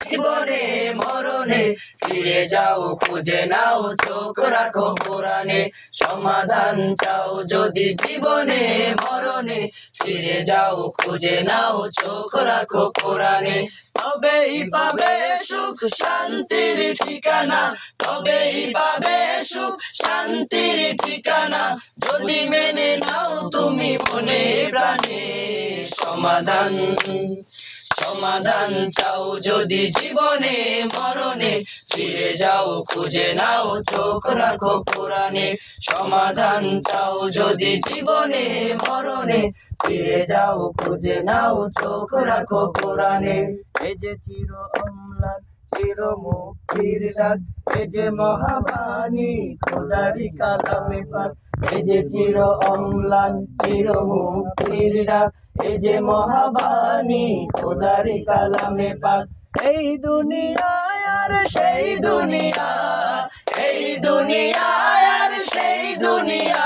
জীবনে মরণে ফিরে যাও খুঁজে নাও চোখ রাখো কোরআনে সমাধান চাও যদি জীবনে মরণে ফিরে যাও খুঁজে নাও চোখ রাখো কোরআনে তবেই পাবে সুখ শান্তির ঠিকানা তবেই পাবে সুখ শান্তির ঠিকানা যদি মেনে নাও তুমি মনে প্রাণে সমাধান সমাধান চাও যদি জীবনে মরণে ফিরে যাও খুঁজে নাও চোখ রাখো কোরআনে সমাধান চাও যদি জীবনে মরণে ফিরে যাও খুঁজে নাও চোখ রাখো কোরআনে এই যে চির অম্লান চির মুক্তির ডাক এই যে মহাবাণী খোদারি কালামে পাক এই যে চির অম্লান চির মুক্তির ডাক এই যে মহাবাণী খোদারি কালামে পাক এই দুনিয়ায় আর সেই দুনিয়া এই দুনিয়ায় আর সেই দুনিয়া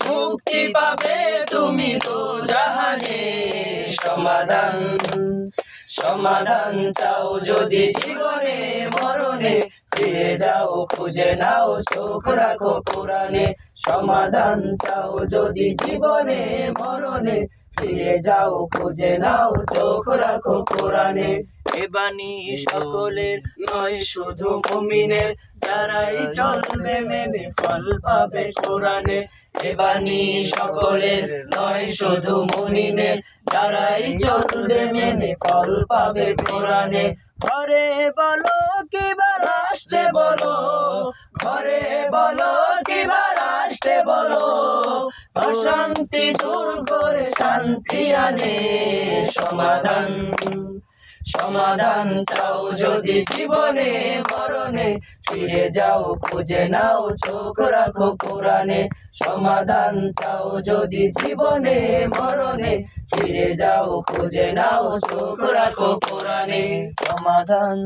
মুক্তি পাবে তুমি তো জাহানে সমাধান সমাধান চাও যদি জীবনে মরণে ফিরে যাও খুঁজে নাও চোখ রাখো কোরআনে সমাধান চাও যদি জীবনে মরণে ফিরে যাও খুঁজে নাও চোখ রাখো কোরআনে এ বাণী সকলের নয় শুধু মুমিনের যারাই চলবে মেনে ফল পাবে কোরআনে এ বাণী সকলের নয় শুধু মুমিনের যারাই চলবে মেনে ফল পাবে কোরআনে ঘরে বলো কিবা রাষ্ট্রে বলো ঘরে বলো কিবা রাষ্ট্রে বলো অশান্তি দূর করে শান্তি আনে সমাধান সমাধান চাও যদি জীবনে মরণে ফিরে যাও খুঁজে নাও চোখ রাখো কোরআনে সমাধান চাও যদি জীবনে মরণে ফিরে যাও খুঁজে নাও চোখ রাখো কোরআনে সমাধান